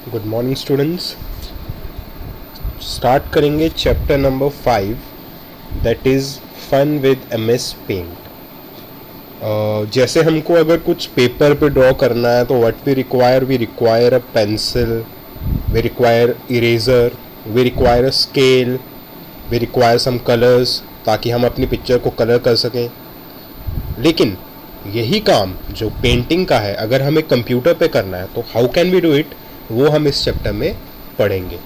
Good morning students. Start करेंगे chapter number 5 that is fun with MS paint. जैसे हमको अगर कुछ पेपर पे ड्रॉ करना है तो what we require a pencil, we require eraser, we require a scale, we require some colours ताकि हम अपनी पिक्चर को कलर कर सकें। लेकिन यही काम जो पेंटिंग का है अगर हमें कंप्यूटर पे करना है तो how can we do it, वो हम इस चैप्टर में पढ़ेंगे।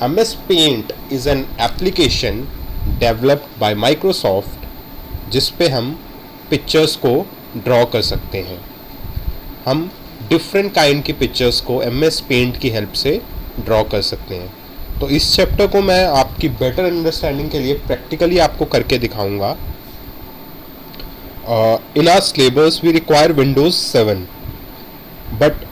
MS Paint is an application developed by Microsoft जिस पे हम पिक्चर्स को ड्रॉ कर सकते हैं। हम डिफरेंट काइंड की पिक्चर्स को MS Paint की हेल्प से ड्रॉ कर सकते हैं। तो इस चैप्टर को मैं आपकी बेटर अंडरस्टैंडिंग के लिए प्रैक्टिकली आपको करके दिखाऊंगा। In our syllabus we require Windows 7 but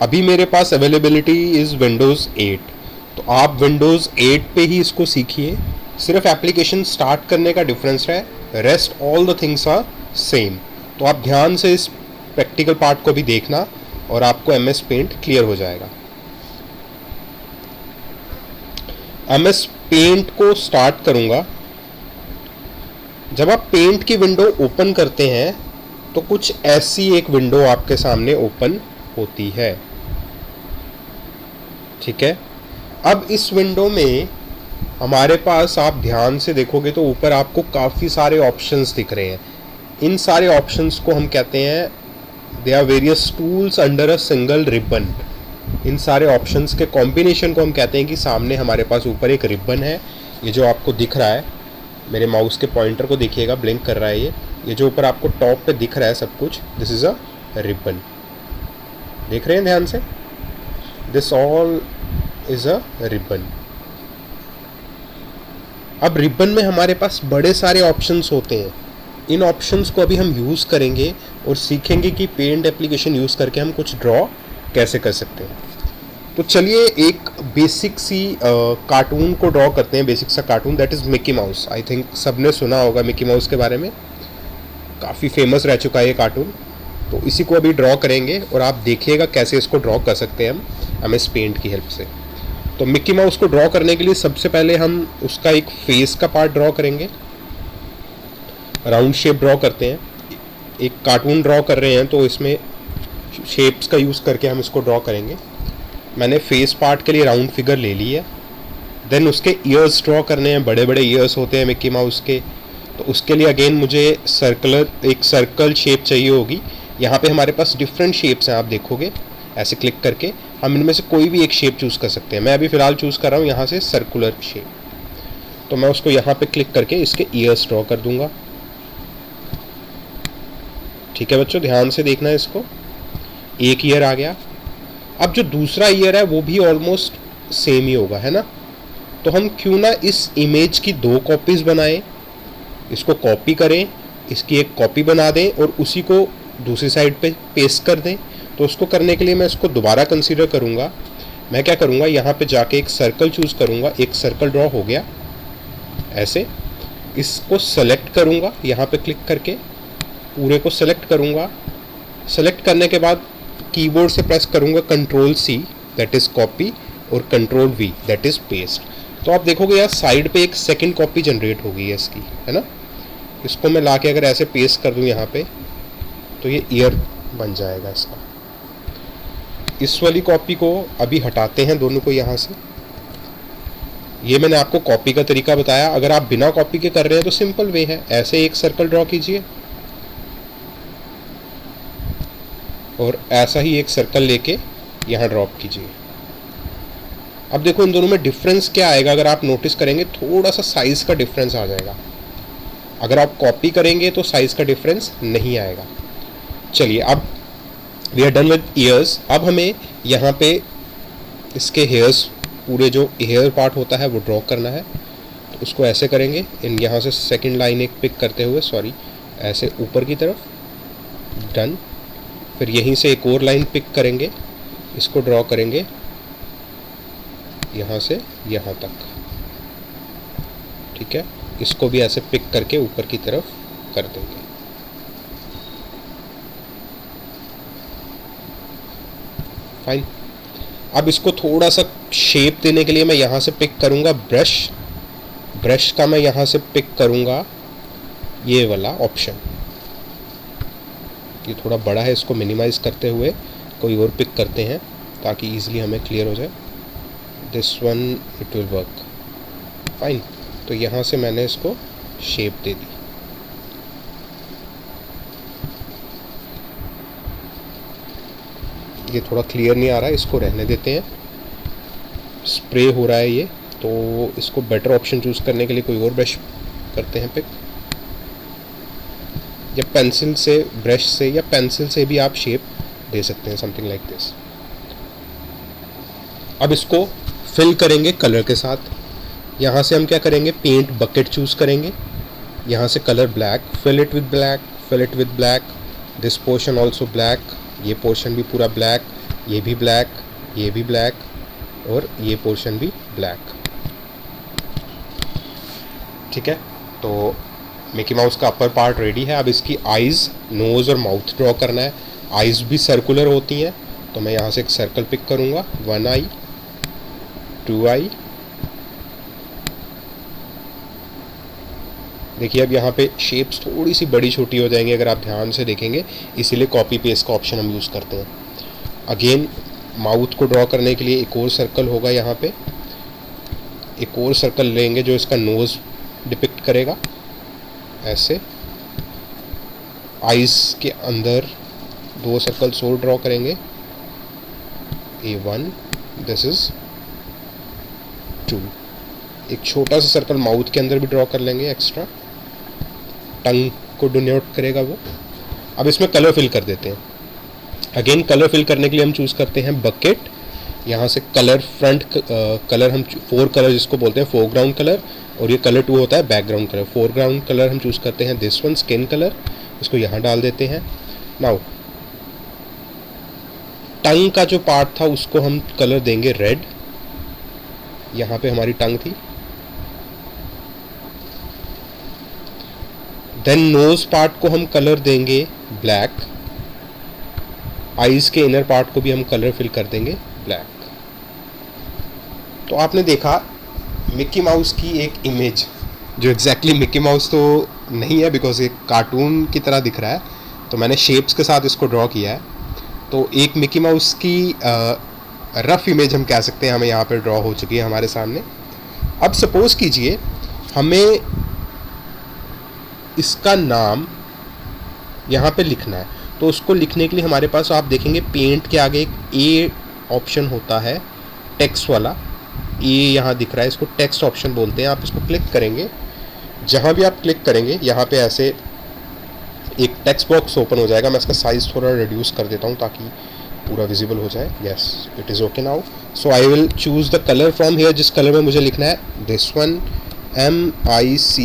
अभी मेरे पास अवेलेबिलिटी इज़ Windows 8। तो आप Windows 8 पे ही इसको सीखिए। सिर्फ एप्लीकेशन स्टार्ट करने का डिफरेंस है, rest all the things are same. तो आप ध्यान से इस प्रैक्टिकल पार्ट को भी देखना और आपको MS पेंट क्लियर हो जाएगा। MS पेंट को स्टार्ट करूँगा। जब आप पेंट की विंडो ओपन करते हैं तो कुछ ऐसी एक विंडो आपके सामने ओपन होती है, ठीक है। अब इस विंडो में हमारे पास आप ध्यान से देखोगे तो ऊपर आपको काफ़ी सारे ऑप्शंस दिख रहे हैं। इन सारे ऑप्शंस को हम कहते हैं they are various tools under a single ribbon. इन सारे ऑप्शंस के कॉम्बिनेशन को हम कहते हैं कि सामने हमारे पास ऊपर एक रिबन है। ये जो आपको दिख रहा है, मेरे माउस के पॉइंटर को देखिएगा, ब्लिंक कर रहा है ये जो ऊपर आपको टॉप पे दिख रहा है सब कुछ, दिस इज़ अ रिबन। देख रहे हैं ध्यान से, this all is a ribbon. अब रिबन में हमारे पास बड़े सारे ऑप्शंस होते हैं। इन ऑप्शंस को अभी हम यूज़ करेंगे और सीखेंगे कि पेंट एप्लीकेशन यूज़ करके हम कुछ ड्रॉ कैसे कर सकते हैं। तो चलिए एक बेसिक सी कार्टून को ड्रॉ करते हैं, बेसिक सा cartoon that is Mickey mouse. I think सबने सुना होगा मिकी माउस के बारे में, काफ़ी फेमस रह चुका है ये कार्टून। तो इसी को अभी ड्रॉ करेंगे और आप देखिएगा कैसे इसको ड्रॉ कर सकते हैं हम MS पेंट की हेल्प से। तो मिक्की माउस को ड्रॉ करने के लिए सबसे पहले हम उसका एक फेस का पार्ट ड्रॉ करेंगे, राउंड शेप ड्रॉ करते हैं। एक कार्टून ड्रॉ कर रहे हैं तो इसमें शेप्स का यूज़ करके हम इसको ड्रॉ करेंगे। मैंने फेस पार्ट के लिए राउंड फिगर ले ली है। देन उसके ईयर्स ड्रॉ करने हैं, बड़े बड़े ईयर्स होते हैं मिक्की माउस के। तो उसके लिए अगेन मुझे एक सर्कल शेप चाहिए होगी। यहाँ पे हमारे पास डिफरेंट शेप्स हैं, आप देखोगे ऐसे क्लिक करके हम इनमें से कोई भी एक शेप चूज़ कर सकते हैं। मैं अभी फ़िलहाल चूज़ कर रहा हूँ यहाँ से सर्कुलर शेप। तो मैं उसको यहाँ पे क्लिक करके इसके ईयर्स ड्रॉ कर दूँगा। ठीक है बच्चों, ध्यान से देखना है इसको। एक ईयर आ गया। अब जो दूसरा ईयर है वो भी ऑलमोस्ट सेम ही होगा, है ना। तो हम क्यों ना इस इमेज की 2 कॉपीज़ बनाएं, इसको कॉपी करें, इसकी एक कॉपी बना दें और उसी को दूसरी साइड पे पेस्ट कर दें। तो उसको करने के लिए मैं इसको दोबारा कंसीडर करूँगा। मैं क्या करूँगा, यहाँ पे जाके एक सर्कल चूज़ करूँगा। एक सर्कल ड्रॉ हो गया ऐसे। इसको सेलेक्ट करूँगा, यहाँ पे क्लिक करके पूरे को सेलेक्ट करूँगा। सेलेक्ट करने के बाद कीबोर्ड से प्रेस करूँगा Ctrl+C दैट इज़ कॉपी और Ctrl+V दैट इज़ पेस्ट। तो आप देखोगे यार साइड पे एक सेकेंड कॉपी जनरेट हो गई है इसकी, है ना। इसको मैं लाके अगर ऐसे पेस्ट कर दूँ यहाँ पे तो ये ईयर बन जाएगा इसका। इस वाली कॉपी को अभी हटाते हैं दोनों को यहाँ से। ये मैंने आपको कॉपी का तरीका बताया। अगर आप बिना कॉपी के कर रहे हैं तो सिंपल वे है, ऐसे एक सर्कल ड्रॉ कीजिए और ऐसा ही एक सर्कल लेके यहाँ ड्रॉप कीजिए। अब देखो इन दोनों में डिफरेंस क्या आएगा, अगर आप नोटिस करेंगे थोड़ा सा साइज़ का डिफरेंस आ जाएगा। अगर आप कॉपी करेंगे तो साइज़ का डिफरेंस नहीं आएगा। चलिए अब we are done with ears. अब हमें यहाँ पे इसके हेयर्स, पूरे जो हेयर पार्ट होता है वो ड्रॉ करना है। तो उसको ऐसे करेंगे, इन यहाँ से सेकंड लाइन एक पिक करते हुए, सॉरी ऐसे ऊपर की तरफ, डन। फिर यहीं से एक और लाइन पिक करेंगे, इसको ड्रॉ करेंगे यहाँ से यहाँ तक, ठीक है। इसको भी ऐसे पिक करके ऊपर की तरफ कर देंगे। फाइन। अब इसको थोड़ा सा शेप देने के लिए मैं यहाँ से पिक करूँगा ब्रश का मैं यहाँ से पिक करूँगा ये वाला ऑप्शन। ये थोड़ा बड़ा है, इसको मिनिमाइज करते हुए कोई और पिक करते हैं ताकि ईजिली हमें क्लियर हो जाए। This one it will work fine. तो यहाँ से मैंने इसको शेप दे दी। ये थोड़ा क्लियर नहीं आ रहा है, इसको रहने देते हैं। स्प्रे हो रहा है ये, तो इसको बेटर ऑप्शन चूज़ करने के लिए कोई और ब्रश करते हैं पिक, या पेंसिल से, ब्रश से या पेंसिल से भी आप शेप दे सकते हैं, समथिंग लाइक दिस। अब इसको फिल करेंगे कलर के साथ। यहाँ से हम क्या करेंगे, पेंट बकेट चूज़ करेंगे, यहाँ से colour black, fill it with black, fill it with black, this portion also black, ये पोर्शन भी पूरा ब्लैक, ये भी ब्लैक, ये भी ब्लैक और ये पोर्शन भी ब्लैक। ठीक है, तो मिकी माउस का अपर पार्ट रेडी है। अब इसकी आइज़, नोज़ और माउथ ड्रॉ करना है। आइज़ भी सर्कुलर होती हैं, तो मैं यहाँ से एक सर्कल पिक करूँगा, 1 आई, 2 आई। देखिए अब यहाँ पे शेप्स थोड़ी सी बड़ी छोटी हो जाएंगी अगर आप ध्यान से देखेंगे, इसीलिए कॉपी पेस्ट का ऑप्शन हम यूज़ करते हैं। अगेन माउथ को ड्रॉ करने के लिए एक और सर्कल होगा, यहाँ पे एक और सर्कल लेंगे जो इसका नोज़ डिपिक्ट करेगा ऐसे। आइज़ के अंदर 2 सर्कल्स और ड्रॉ करेंगे, A1, दिस इज़ 2। एक छोटा सा सर्कल माउथ के अंदर भी ड्रॉ कर लेंगे एक्स्ट्रा, टंग को डिनोट करेगा वो। अब इसमें कलर फिल कर देते हैं। अगेन कलर फिल करने के लिए हम चूज़ करते हैं बकेट। यहाँ से कलर फ्रंट कलर हम 4 कलर जिसको बोलते हैं फोरग्राउंड कलर, और ये कलर 2 होता है बैकग्राउंड कलर। फोरग्राउंड कलर हम चूज़ करते हैं दिस वन, स्किन कलर, इसको यहाँ डाल देते हैं। नाउ टंग का जो पार्ट था उसको हम कलर देंगे रेड, यहाँ पे हमारी टंग थी। देन नोज पार्ट को हम कलर देंगे ब्लैक, आईज के इनर पार्ट को भी हम कलर फिल कर देंगे ब्लैक। तो आपने देखा मिक्की माउस की एक इमेज, जो एग्जैक्टली मिक्की माउस तो नहीं है बिकॉज एक कार्टून की तरह दिख रहा है, तो मैंने शेप्स के साथ इसको ड्रॉ किया है। तो एक मिक्की माउस की रफ इमेज हम कह सकते हैं हमें यहाँ पर ड्रॉ हो चुकी है हमारे सामने। अब सपोज कीजिए हमें इसका नाम यहाँ पे लिखना है, तो उसको लिखने के लिए हमारे पास आप देखेंगे पेंट के आगे एक ए ऑप्शन होता है टेक्स्ट वाला, ए यहाँ दिख रहा है, इसको टेक्स्ट ऑप्शन बोलते हैं। आप इसको क्लिक करेंगे, जहाँ भी आप क्लिक करेंगे यहाँ पे ऐसे एक टेक्स्ट बॉक्स ओपन हो जाएगा। मैं इसका साइज़ थोड़ा रिड्यूस कर देता हूँ ताकि पूरा विजिबल हो जाए। Yes, it is okay now. So I will choose the colour from here, जिस कलर में मुझे लिखना है, this one, MICKEY,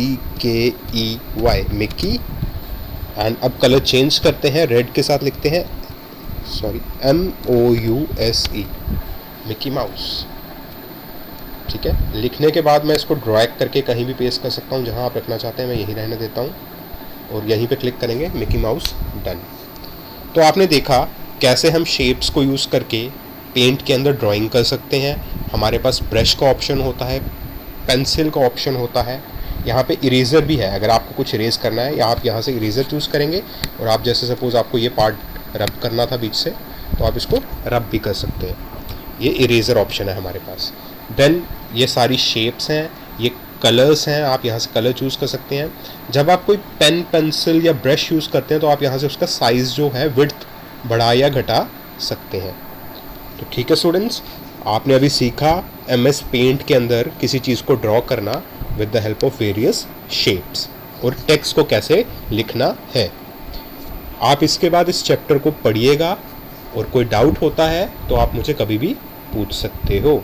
Mickey. And अब कलर चेंज करते हैं, रेड के साथ लिखते हैं, सॉरी, MOUSE, मिक्की माउस। ठीक है, लिखने के बाद मैं इसको ड्रैग करके कहीं भी पेस्ट कर सकता हूँ, जहाँ आप रखना चाहते हैं मैं यहीं रहने देता हूँ, और यहीं पे क्लिक करेंगे, मिक्की माउस डन। तो आपने देखा कैसे हम शेप्स को यूज़ करके पेंट के अंदर ड्राइंग कर सकते हैं। हमारे पास ब्रश का ऑप्शन होता है, पेंसिल का ऑप्शन होता है, यहाँ पे इरेज़र भी है। अगर आपको कुछ इरेज करना है या आप यहाँ से इरेज़र चूज़ करेंगे, और आप जैसे सपोज़ आपको ये पार्ट रब करना था बीच से, तो आप इसको रब भी कर सकते हैं। ये इरेज़र ऑप्शन है हमारे पास। देन ये सारी शेप्स हैं, ये कलर्स हैं, आप यहाँ से कलर चूज़ कर सकते हैं। जब आप कोई पेन, पेंसिल या ब्रश यूज़ करते हैं तो आप यहाँ से उसका साइज़ जो है, विड्थ बढ़ा या घटा सकते हैं। तो ठीक है स्टूडेंट्स, आपने अभी सीखा MS पेंट के अंदर किसी चीज़ को ड्रॉ करना with the help of various shapes, और टेक्स्ट को कैसे लिखना है। आप इसके बाद इस चैप्टर को पढ़िएगा, और कोई डाउट होता है तो आप मुझे कभी भी पूछ सकते हो।